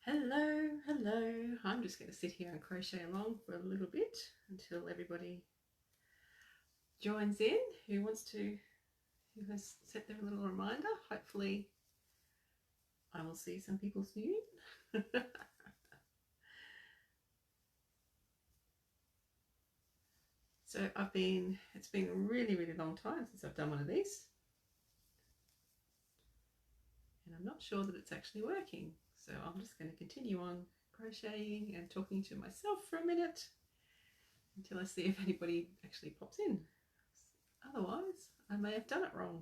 Hello, hello. I'm just going to sit here and crochet along for a little bit until everybody joins in who has set their little reminder. Hopefully I will see some people soon. So it's been a really long time since I've done one of these. And I'm not sure that it's actually working. So I'm just going to continue on crocheting and talking to myself for a minute until I see if anybody actually pops in. Otherwise, I may have done it wrong.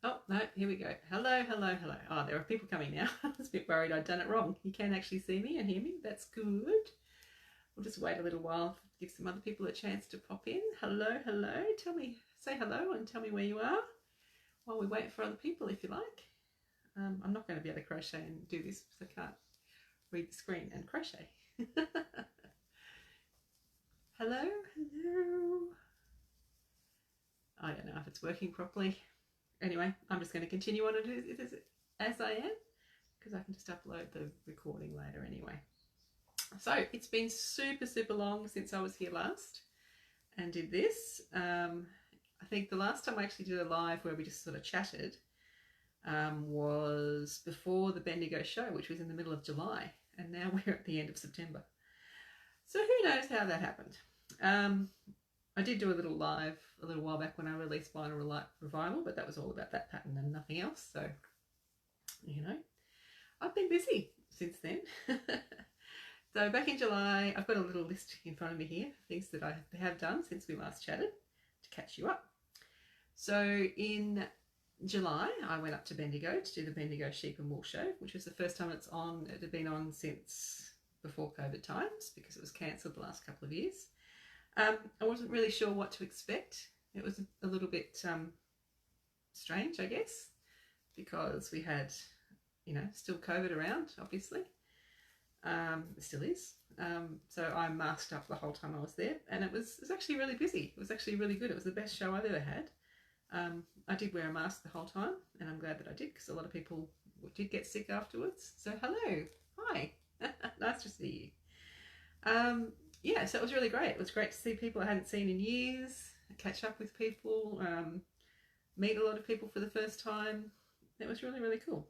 Oh, no, here we go. Hello, hello, hello. Oh, there are people coming now. I was a bit worried I'd done it wrong. You can actually see me and hear me. That's good. We'll just wait a little while, give some other people a chance to pop in. Hello, hello. Say hello and tell me where you are while we wait for other people, if you like. I'm not going to be able to crochet and do this because I can't read the screen and crochet. Hello, hello. I don't know if it's working properly. Anyway, I'm just going to continue on and do it as I am because I can just upload the recording later anyway. So it's been super long since I was here last and did this. I think the last time I actually did a live where we just sort of chatted was before the Bendigo show, which was in the middle of July, and now we're at the end of September. So who knows how that happened. I did do a little live a little while back when I released Binary Revival, but that was all about that pattern and nothing else. So, you know, I've been busy since then. So back in July, I've got a little list in front of me here, things that I have done since we last chatted to catch you up. So in July, I went up to Bendigo to do the Bendigo Sheep and Wool Show, which was the first time it had been on since before COVID times because it was cancelled the last couple of years. I wasn't really sure what to expect. It was a little bit strange, I guess, because we had, still COVID around, obviously. It still is. So I masked up the whole time I was there, and it was actually really busy. It was actually really good. It was the best show I've ever had. I did wear a mask the whole time, and I'm glad that I did because a lot of people did get sick afterwards. So hello, hi, nice to see you. Yeah, so it was really great. It was great to see people I hadn't seen in years, catch up with people, meet a lot of people for the first time. It was really cool.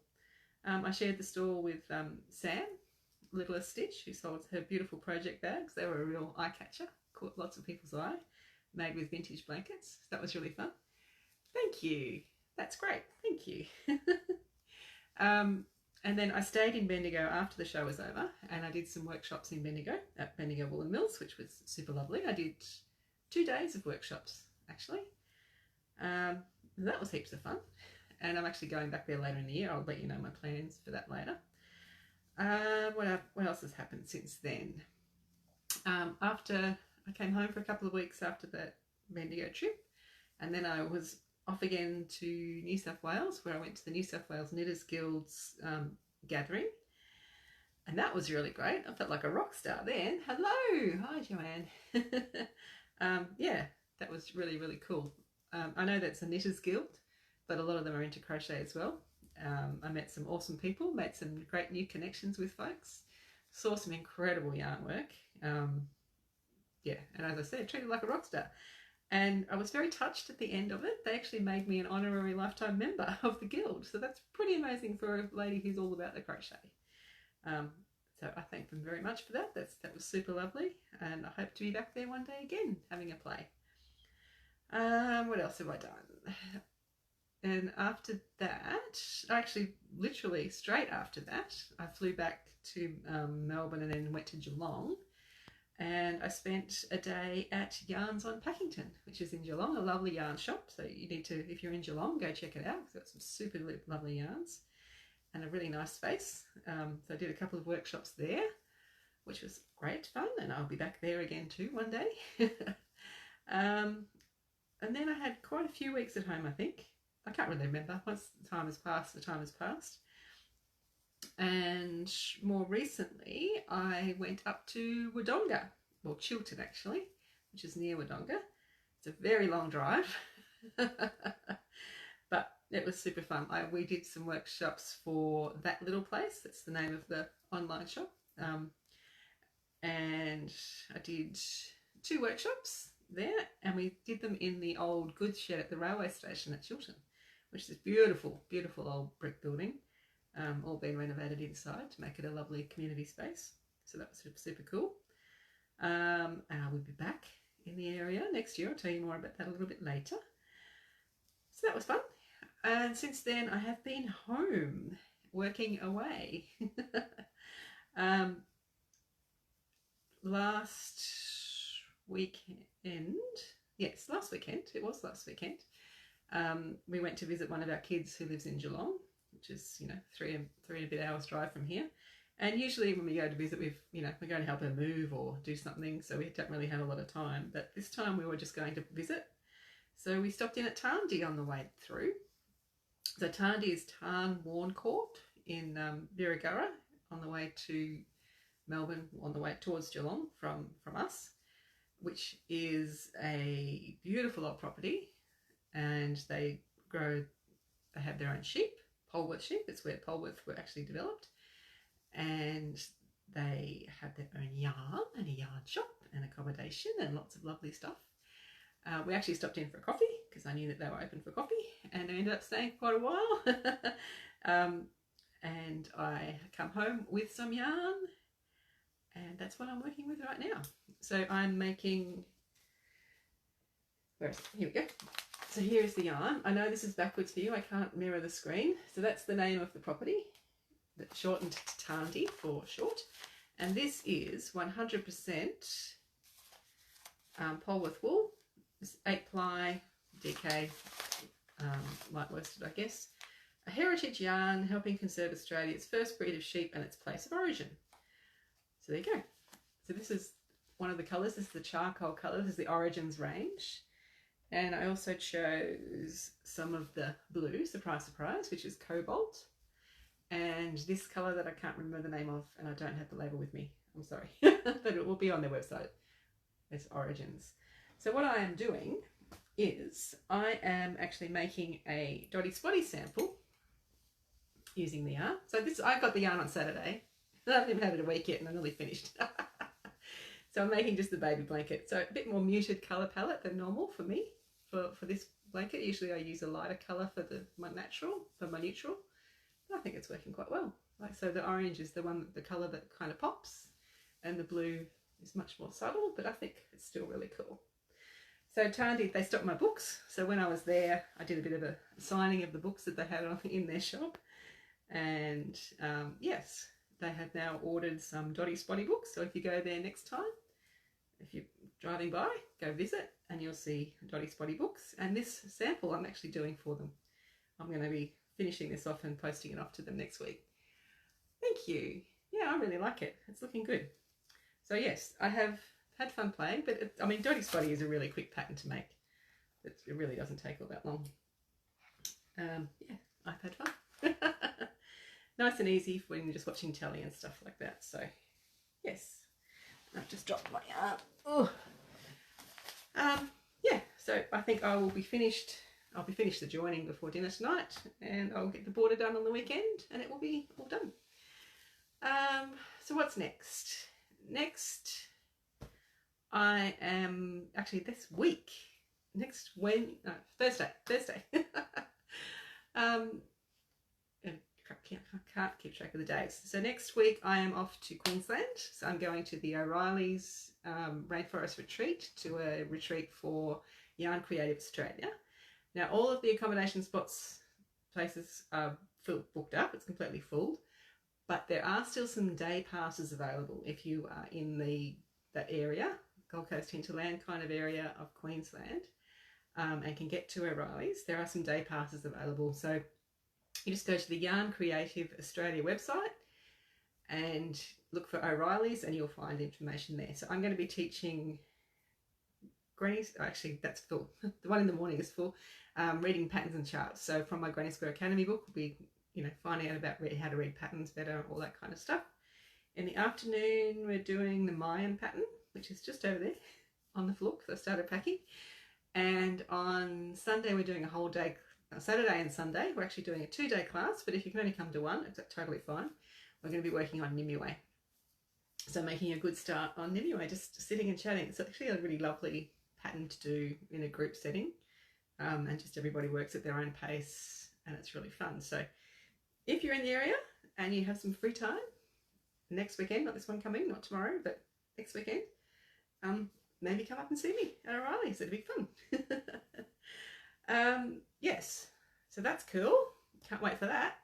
I shared the store with Sam, Littlest Stitch, who sold her beautiful project bags. They were a real eye catcher, caught lots of people's eye, made with vintage blankets. That was really fun. Thank you. That's great. Thank you. And then I stayed in Bendigo after the show was over, and I did some workshops in Bendigo at Bendigo Wool and Mills, which was super lovely. I did 2 days of workshops, actually. That was heaps of fun. And I'm actually going back there later in the year. I'll let you know my plans for that later. What else has happened since then? After I came home for a couple of weeks after that Bendigo trip, and then I was off again to New South Wales, where I went to the New South Wales Knitters Guild's gathering, and that was really great. I felt like a rock star then. Hello, hi Joanne. Yeah, that was really cool. I know that's a Knitters Guild, but a lot of them are into crochet as well. I met some awesome people, made some great new connections with folks, saw some incredible yarn work. Yeah, and as I said, treated like a rock star. And I was very touched at the end of it. They actually made me an honorary lifetime member of the guild. So that's pretty amazing for a lady who's all about the crochet. So I thank them very much for that. That was super lovely. And I hope to be back there one day again, having a play. What else have I done? And after that, actually literally straight after that, I flew back to Melbourne and then went to Geelong. And I spent a day at Yarns on Packington, which is in Geelong, a lovely yarn shop. So you need to, if you're in Geelong, go check it out. It's got some super lovely yarns and a really nice space. So I did a couple of workshops there, which was great fun, and I'll be back there again too one day. And then I had quite a few weeks at home, I think. I can't really remember. Once the time has passed, the time has passed. And more recently, I went up to Wodonga, or Chiltern actually, which is near Wodonga. It's a very long drive, but It was super fun. We did some workshops for That Little Place. That's the name of the online shop. And I did 2 workshops there, and we did them in the old goods shed at the railway station at Chiltern, which is beautiful, beautiful old brick building, all been renovated inside to make it a lovely community space. So that was super cool. And I will be back in the area next year. I'll tell you more about that a little bit later. So that was fun. And since then I have been home working away. Last weekend, yes, last weekend, it was last weekend, we went to visit one of our kids who lives in Geelong, which is, you know, three and a bit hours drive from here. And usually when we go to visit, we're going to help her move or do something, so we don't really have a lot of time. But this time we were just going to visit. So we stopped in at Tarndie on the way through. So Tarndie is Tarn Warn Court in Birregurra on the way to Melbourne, on the way towards Geelong from us, which is a beautiful old property. And they have their own sheep, Polworth sheep. It's where Polworth were actually developed. And they have their own yarn and a yarn shop and accommodation and lots of lovely stuff. We actually stopped in for a coffee because I knew that they were open for coffee, and I ended up staying quite a while. And I come home with some yarn, and that's what I'm working with right now. So I'm making, here we go. So here's the yarn. I know this is backwards for you. I can't mirror the screen. So that's the name of the property, that's shortened to Tarndie for short. And this is 100% Polworth wool. It's 8-ply, DK, light worsted, I guess. A heritage yarn helping conserve Australia's first breed of sheep and its place of origin. So there you go. So this is one of the colours. This is the charcoal colour. This is the Origins range. And I also chose some of the blue, surprise, surprise, which is Cobalt. And this colour that I can't remember the name of, and I don't have the label with me. I'm sorry. But it will be on their website. It's Origins. So what I am doing is I am actually making a Dotty Spotty sample using the yarn. So I got the yarn on Saturday. I haven't even had it a week yet, and I'm nearly finished. So I'm making just the baby blanket. So a bit more muted colour palette than normal for me for this blanket. Usually I use a lighter colour for my neutral. But I think it's working quite well. So the orange is the colour that kind of pops, and the blue is much more subtle, but I think it's still really cool. So Tarndie, they stocked my books. So when I was there, I did a bit of a signing of the books that they had in their shop. And yes, they have now ordered some Dotty Spotty books. So if you go there next time, if you're driving by, go visit and you'll see Dotty Spotty books. And this sample I'm actually doing for them. I'm going to be finishing this off and posting it off to them next week. Thank you. Yeah, I really like it. It's looking good. So yes, I have had fun playing, but Dotty Spotty is a really quick pattern to make. It really doesn't take all that long. Yeah, I've had fun. Nice and easy for when you're just watching telly and stuff like that. So yes, I've just dropped my yarn. Oh. Yeah, so I think I will be finished. I'll be finished the joining before dinner tonight, and I'll get the border done on the weekend, and it will be all done. So what's next? Next, I am actually this week. Thursday. I can't keep track of the days. So next week I am off to Queensland. So I'm going to the O'Reilly's Rainforest Retreat, to a retreat for Yarn Creative Australia. Now all of the accommodation places are booked up. It's completely full, but there are still some day passes available if you are in that area, Gold Coast hinterland kind of area of Queensland, and can get to O'Reilly's. There are some day passes available. So you just go to the Yarn Creative Australia website and look for O'Reilly's, and you'll find information there. So I'm going to be teaching Granny's, actually that's full. The one in the morning is full. Reading patterns and charts. So from my Granny Square Academy book, we'll be finding out about how to read patterns better, all that kind of stuff. In the afternoon, we're doing the Mayan pattern, which is just over there on the floor because I started packing. And on Sunday, we're doing a whole day Saturday and Sunday. We're actually doing a 2-day class, but if you can only come to one, it's totally fine. We're going to be working on Nimue. So making a good start on Nimue, just sitting and chatting. It's actually a really lovely pattern to do in a group setting, and just everybody works at their own pace, and it's really fun. So if you're in the area and you have some free time next weekend, not this one coming, not tomorrow, but next weekend, maybe come up and see me at O'Reilly's. It'd be fun. Yes, so that's cool. Can't wait for that.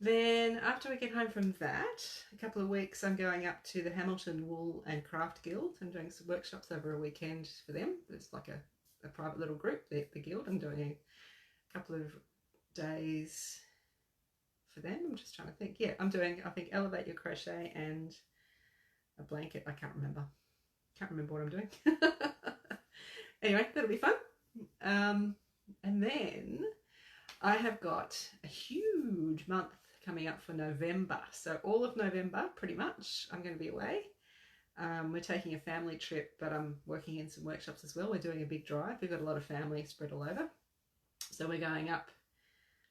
Then after we get home from that, a couple of weeks, I'm going up to the Hamilton Wool and Craft Guild. I'm doing some workshops over a weekend for them. It's like a private little group, the guild. I'm doing a couple of days for them. I'm just trying to think. Yeah, I'm doing, I think, Elevate Your Crochet and a blanket. I can't remember. Can't remember what I'm doing. Anyway, that'll be fun. And then I have got a huge month coming up for November. So all of November, pretty much, I'm going to be away. We're taking a family trip, but I'm working in some workshops as well. We're doing a big drive. We've got a lot of family spread all over. So we're going up.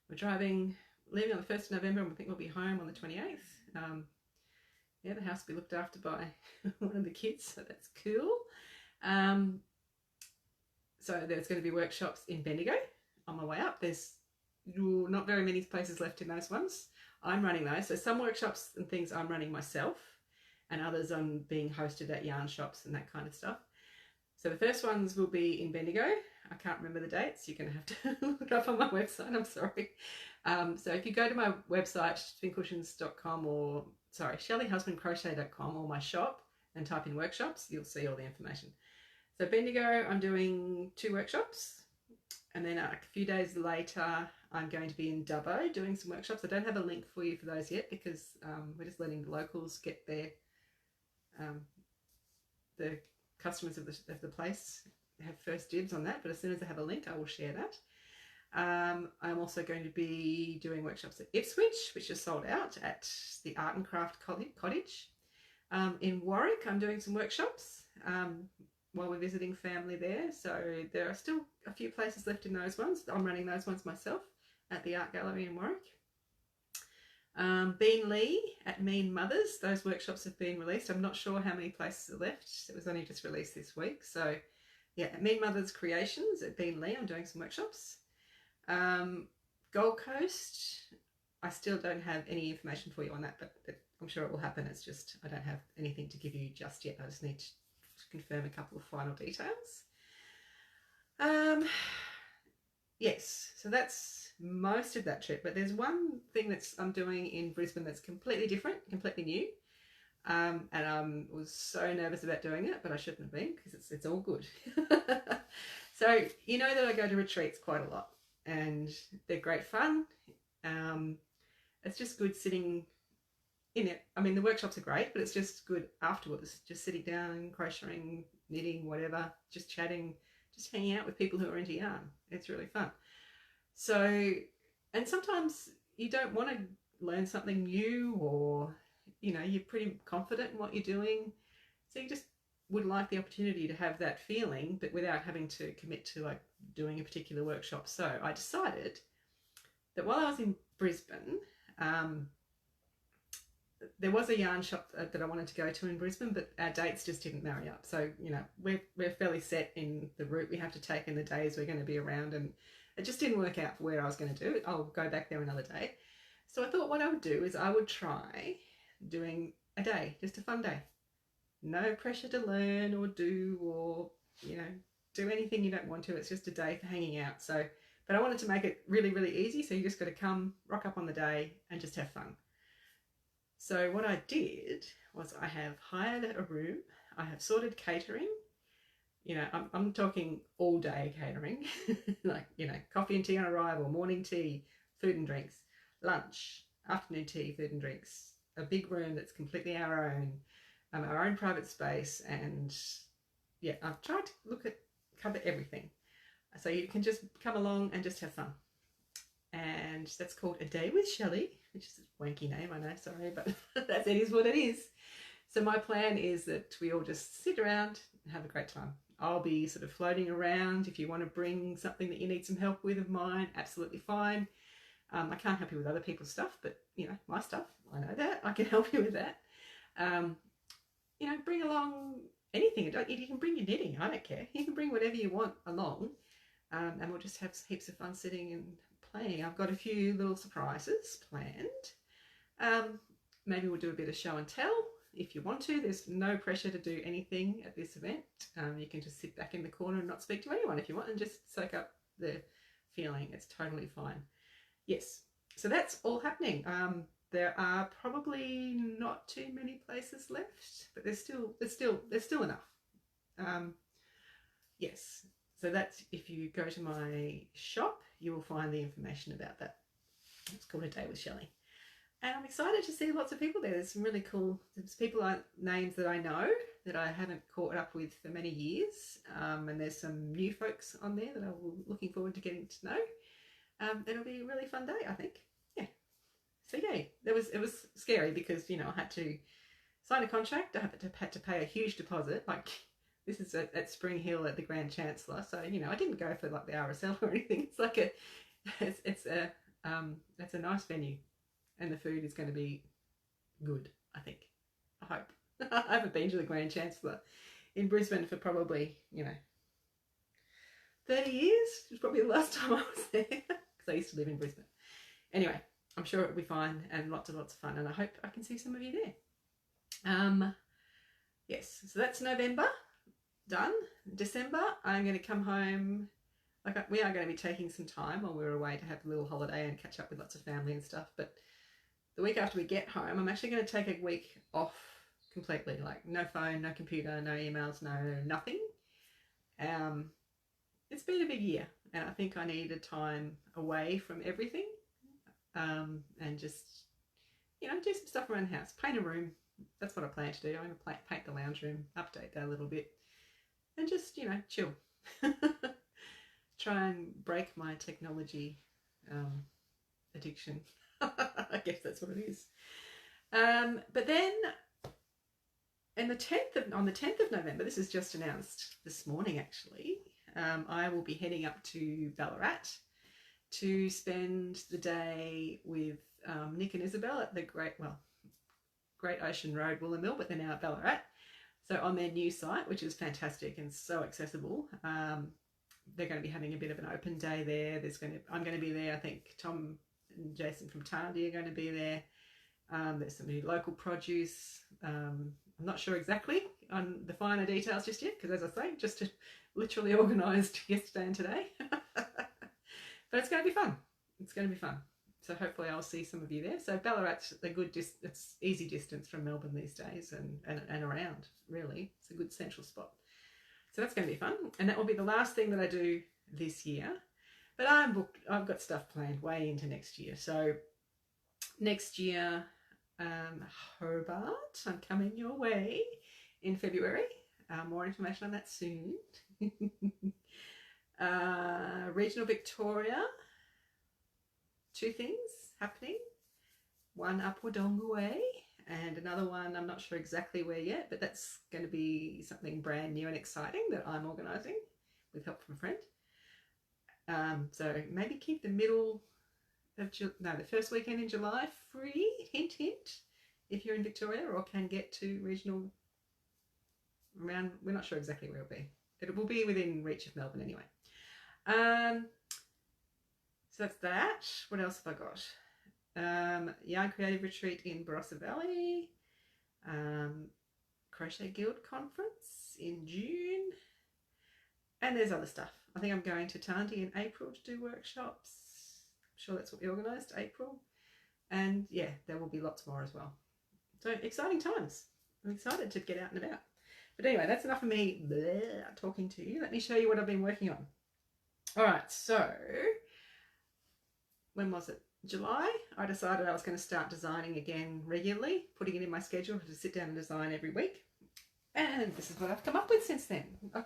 We're driving, leaving on the 1st of November, and we think we'll be home on the 28th. Yeah, the house will be looked after by one of the kids, so that's cool. So there's going to be workshops in Bendigo on my way up. There's not very many places left in those ones. I'm running those. So some workshops and things I'm running myself, and others I'm being hosted at yarn shops and that kind of stuff. So the first ones will be in Bendigo. I can't remember the dates. You're going to have to look it up on my website. I'm sorry. So if you go to my website, twincushions.com, or sorry, shelleyhusbandcrochet.com, or my shop, and type in workshops, you'll see all the information. So Bendigo, I'm doing 2 workshops, and then a few days later I'm going to be in Dubbo doing some workshops. I don't have a link for you for those yet, because we're just letting the locals get their the customers of the place have first dibs on that, but as soon as I have a link I will share that. I'm also going to be doing workshops at Ipswich, which are sold out, at the Art and Craft Cottage. In Warwick I'm doing some workshops while we're visiting family there, so there are still a few places left in those ones. I'm running those ones myself at the Art Gallery in Warwick. Bean Lee at Mean Mothers, those workshops have been released. I'm not sure how many places are left. It was only just released this week. So yeah, at Mean Mothers Creations at Bean Lee, I'm doing some workshops. Gold Coast, I still don't have any information for you on that, but I'm sure it will happen. It's just I don't have anything to give you just yet. I just need to confirm a couple of final details. Yes, so that's most of that trip, but there's one thing I'm doing in Brisbane that's completely different, completely new, and I was so nervous about doing it, but I shouldn't have been, because it's all good. So you know that I go to retreats quite a lot, and they're great fun. It's just good sitting in it. I mean, the workshops are great, but it's just good afterwards, just sitting down, crocheting, knitting, whatever, just chatting, just hanging out with people who are into yarn. It's really fun. So, and sometimes you don't want to learn something new, or, you know, you're pretty confident in what you're doing. So you just would like the opportunity to have that feeling, but without having to commit to like doing a particular workshop. So I decided that while I was in Brisbane, there was a yarn shop that I wanted to go to in Brisbane, but our dates just didn't marry up. So, you know, we're fairly set in the route we have to take and the days we're going to be around, and it just didn't work out for where I was going to do it. I'll go back there another day. So I thought what I would do is I would try doing a day, just a fun day. No pressure to learn or do, or, you know, do anything you don't want to. It's just a day for hanging out. So, but I wanted to make it really, really easy. So you just got to come, rock up on the day and just have fun. So what I did was I have hired a room. I have sorted catering. You know, I'm talking all day catering, like, you know, coffee and tea on arrival, morning tea, food and drinks, lunch, afternoon tea, food and drinks, a big room that's completely our own private space. And yeah, I've tried to cover everything. So you can just come along and just have fun. And that's called A Day with Shelley, which is a wanky name, I know, sorry, but it is what it is. So my plan is that we all just sit around and have a great time. I'll be sort of floating around. If you want to bring something that you need some help with of mine, absolutely fine. I can't help you with other people's stuff, but you know, my stuff, I know that. I can help you with that. You know, bring along anything. You can bring your knitting, I don't care. You can bring whatever you want along, and we'll just have heaps of fun sitting and playing. I've got a few little surprises planned. Maybe we'll do a bit of show and tell if you want to. There's no pressure to do anything at this event. You can just sit back in the corner and not speak to anyone if you want and just soak up the feeling. It's totally fine. Yes, so that's all happening. There are probably not too many places left, but there's still enough. Yes, so that's, if you go to my shop, you will find the information about that. It's called A Day with Shelley. And I'm excited to see lots of people there. There's some really cool, there's people, names that I know that I haven't caught up with for many years. And there's some new folks on there that I'm looking forward to getting to know. It'll be a really fun day, I think. Yeah. So yay. It was scary because, you know, I had to sign a contract. I had to pay a huge deposit. Like, this is at Spring Hill at the Grand Chancellor. So, you know, I didn't go for like the RSL or anything. It's like it's a nice venue. And the food is going to be good, I think. I hope. I haven't been to the Grand Chancellor in Brisbane for probably, you know, 30 years. It was probably the last time I was there because I used to live in Brisbane. Anyway, I'm sure it'll be fine and lots of fun, and I hope I can see some of you there. Yes, so that's November. Done. December, I'm going to come home. Like, we are going to be taking some time while we're away to have a little holiday and catch up with lots of family and stuff, but the week after we get home, I'm actually going to take a week off completely. Like, no phone, no computer, no emails, nothing. It's been a big year, and I think I need a time away from everything, and just, you know, do some stuff around the house. Paint a room. That's what I plan to do. I'm going to paint the lounge room, update that a little bit, and just, you know, chill. Try and break my technology addiction. I guess that's what it is. But then on the 10th of November, this is just announced this morning actually, I will be heading up to Ballarat to spend the day with Nick and Isabel at the Great Ocean Road, Woolloomool, but they're now at Ballarat. So on their new site, which is fantastic and so accessible. They're going to be having a bit of an open day there. I'm going to be there. I think Tom and Jason from Tardy are going to be there. There's some new local produce. I'm not sure exactly on the finer details just yet, because as I say, just literally organised yesterday and today. But it's going to be fun. It's going to be fun. So hopefully I'll see some of you there. So Ballarat's a good it's easy distance from Melbourne these days and around, really. It's a good central spot. So that's going to be fun. And that will be the last thing that I do this year. But I'm booked. I've got stuff planned way into next year. So next year, Hobart, I'm coming your way in February. More information on that soon. Regional Victoria, 2 things happening. One up Wodonga way, and another one I'm not sure exactly where yet, but that's going to be something brand new and exciting that I'm organising with help from a friend. So maybe keep the middle of the first weekend in July free, hint hint, if you're in Victoria or can get to regional around. We're not sure exactly where it'll be. It will be within reach of Melbourne anyway. So that's that. What else have I got? Yarn Creative Retreat in Barossa Valley. Crochet Guild Conference in June. And there's other stuff. I think I'm going to Tandy in April to do workshops. I'm sure that's what we organised, April. And yeah, there will be lots more as well. So exciting times. I'm excited to get out and about. But anyway, that's enough of me talking to you. Let me show you what I've been working on. All right, so when was it? July, I decided I was going to start designing again regularly, putting it in my schedule to sit down and design every week. And this is what I've come up with since then. I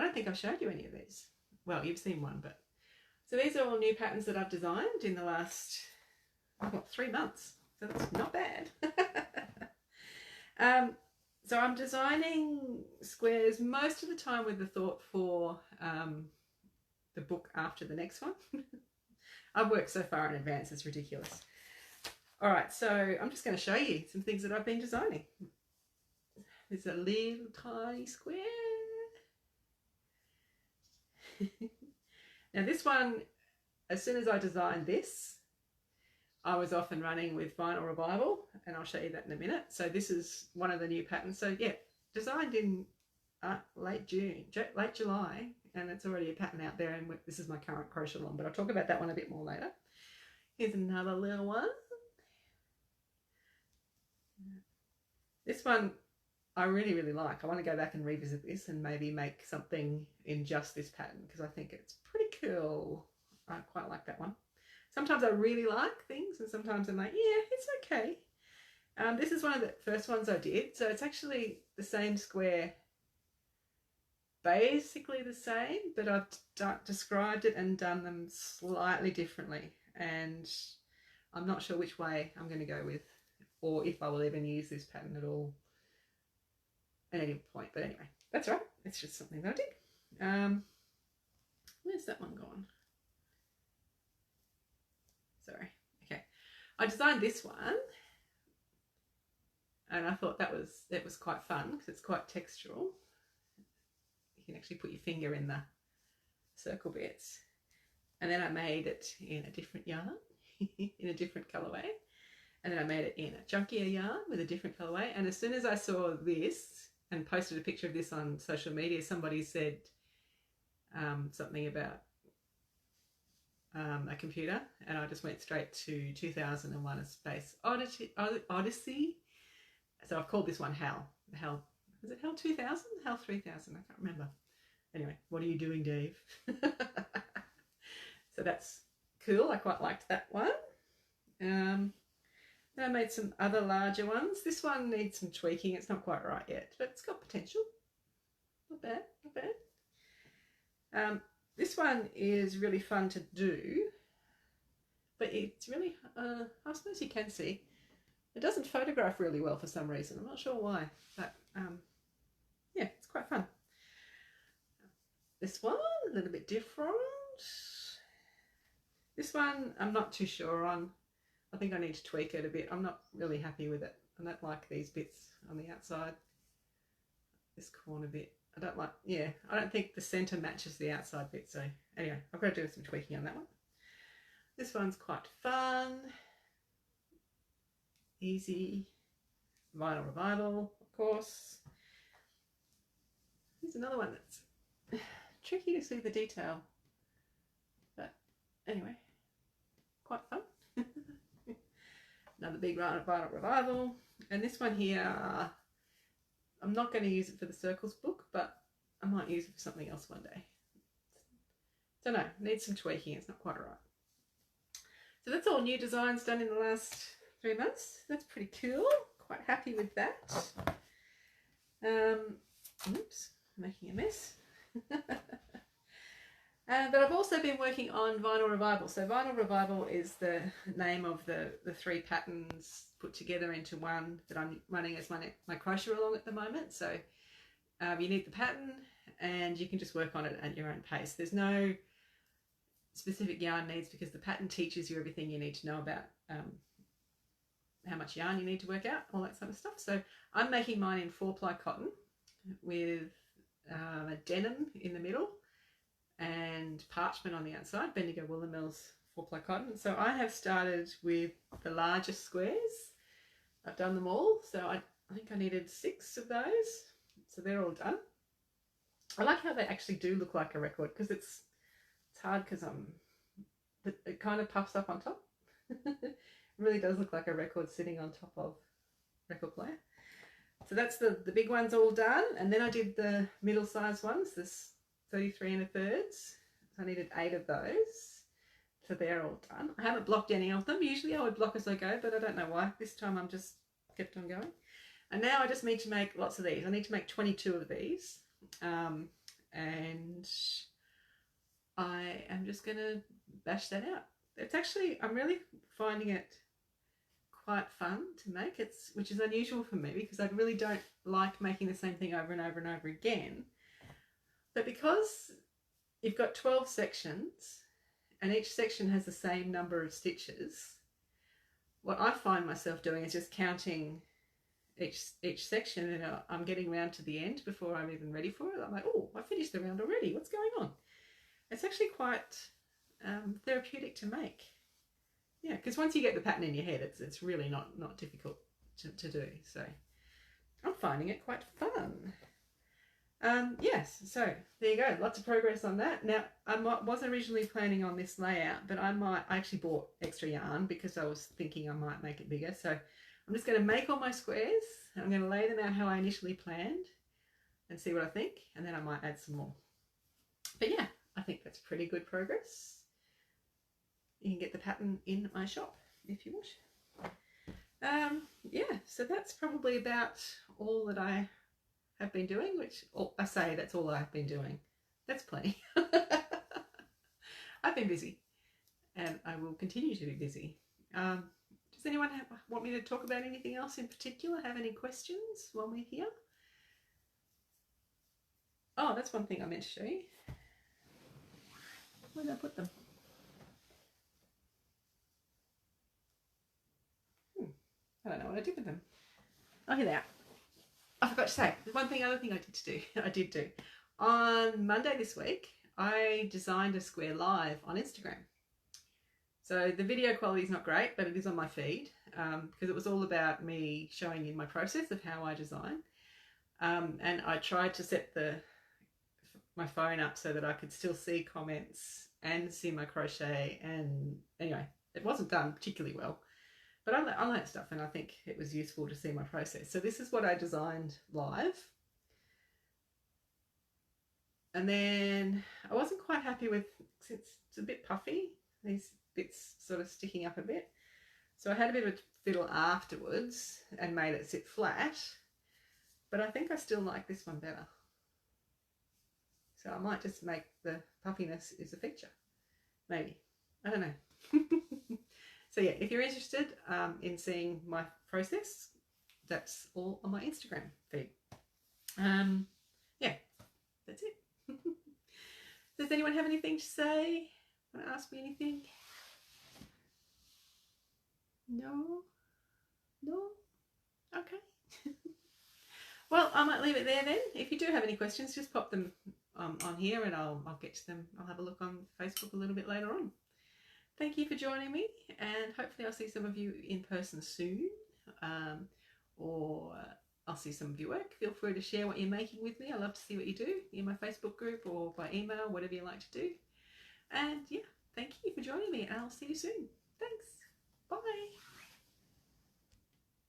don't think I've showed you any of these. Well, you've seen one, but... So these are all new patterns that I've designed in the last, 3 months. So that's not bad. So I'm designing squares most of the time with the thought for the book after the next one. I've worked so far in advance, it's ridiculous. All right, so I'm just going to show you some things that I've been designing. There's a little tiny square. Now this one, as soon as I designed this, I was off and running with Vinyl Revival, and I'll show you that in a minute. So this is one of the new patterns. So yeah, designed in late July, and it's already a pattern out there, and this is my current crochet along, but I'll talk about that one a bit more later. Here's another little one. This one I really, really like. I want to go back and revisit this and maybe make something in just this pattern because I think it's pretty cool. I quite like that one. Sometimes I really like things and sometimes I'm like, yeah, it's okay. This is one of the first ones I did. So it's actually the same square, basically the same, but I've described it and done them slightly differently. And I'm not sure which way I'm going to go with or if I will even use this pattern at all at any point. But anyway, that's right. It's just something that I did. Where's that one gone? Sorry. Okay. I designed this one and I thought it was quite fun because it's quite textural. You can actually put your finger in the circle bits. And then I made it in a different yarn, in a different colourway. And then I made it in a chunkier yarn with a different colourway. And as soon as I saw this and posted a picture of this on social media, somebody said something about a computer, and I just went straight to 2001: A Space Odyssey. So I've called this one Hal. Is it Hal 2000? Hal 3000? I can't remember. Anyway, what are you doing, Dave? So that's cool. I quite liked that one. Then I made some other larger ones. This one needs some tweaking. It's not quite right yet, but it's got potential. Not bad, not bad. This one is really fun to do, but it's really, I suppose you can see, it doesn't photograph really well for some reason. I'm not sure why, but yeah, it's quite fun. This one, a little bit different. This one, I'm not too sure on. I think I need to tweak it a bit. I'm not really happy with it. I don't like these bits on the outside. This corner bit. I don't like, yeah, I don't think the centre matches the outside bit. So anyway, I've got to do some tweaking on that one. This one's quite fun. Easy. Vinyl Revival, of course. Here's another one that's tricky to see the detail. But anyway, quite fun. Another big Vinyl Revival. And this one here, I'm not going to use it for the circles book, but I might use it for something else one day. Don't know, needs some tweaking, it's not quite right. So that's all new designs done in the last 3 months. That's pretty cool, quite happy with that. Oops, making a mess. But I've also been working on Vinyl Revival. So Vinyl Revival is the name of the 3 patterns put together into one that I'm running as my crochet along at the moment. So you need the pattern and you can just work on it at your own pace. There's no specific yarn needs because the pattern teaches you everything you need to know about how much yarn you need to work out, all that sort of stuff. So I'm making mine in 4-ply cotton with a denim in the middle and parchment on the outside, Bendigo Woolen Mills 4-ply cotton. So I have started with the largest squares. I've done them all, so I think I needed 6 of those, so they're all done. I like how they actually do look like a record because it's hard because it kind of puffs up on top. It really does look like a record sitting on top of record player. So that's the big ones all done, and then I did the middle-sized ones, this 33 1/3. I needed 8 of those, so they're all done. I haven't blocked any of them. Usually I would block as I go, but I don't know why. This time I'm just kept on going. And now I just need to make lots of these. I need to make 22 of these, and I am just going to bash that out. It's actually, I'm really finding it quite fun to make, which is unusual for me because I really don't like making the same thing over and over and over again. But because you've got 12 sections and each section has the same number of stitches, what I find myself doing is just counting each section, and I'm getting round to the end before I'm even ready for it. I'm like, oh, I finished the round already. What's going on? It's actually quite therapeutic to make. Yeah, because once you get the pattern in your head, it's really not difficult to do. So I'm finding it quite fun. Yes, so there you go. Lots of progress on that. Now, I was originally planning on this layout, but I actually bought extra yarn because I was thinking I might make it bigger. So I'm just going to make all my squares. I'm going to lay them out how I initially planned and see what I think, and then I might add some more. But yeah, I think that's pretty good progress. You can get the pattern in my shop if you wish. Yeah, so that's probably about all that I have been doing, which I say that's all I've been doing. That's plenty. I've been busy and I will continue to be busy. Does anyone want me to talk about anything else in particular? Have any questions while we're here? Oh, that's one thing I meant to show you. Where did I put them? I don't know what I did with them. Oh, here they are. I forgot to say, the other thing I did do. On Monday this week, I designed a square live on Instagram. So the video quality is not great, but it is on my feed because it was all about me showing you my process of how I design. And I tried to set my phone up so that I could still see comments and see my crochet. And anyway, it wasn't done particularly well. But I learned stuff, and I think it was useful to see my process. So this is what I designed live. And then I wasn't quite happy with, it's a bit puffy, these bits sort of sticking up a bit. So I had a bit of a fiddle afterwards and made it sit flat. But I think I still like this one better. So I might just make the puffiness is a feature. Maybe. I don't know. So yeah, if you're interested in seeing my process, that's all on my Instagram feed. Yeah, that's it. Does anyone have anything to say? Want to ask me anything? No? No? Okay. Well, I might leave it there then. If you do have any questions, just pop them on here and I'll get to them. I'll have a look on Facebook a little bit later on. Thank you for joining me, and hopefully I'll see some of you in person soon, or I'll see some of your work. Feel free to share what you're making with me. I love to see what you do in my Facebook group or by email, whatever you like to do. And yeah, thank you for joining me, and I'll see you soon. Thanks.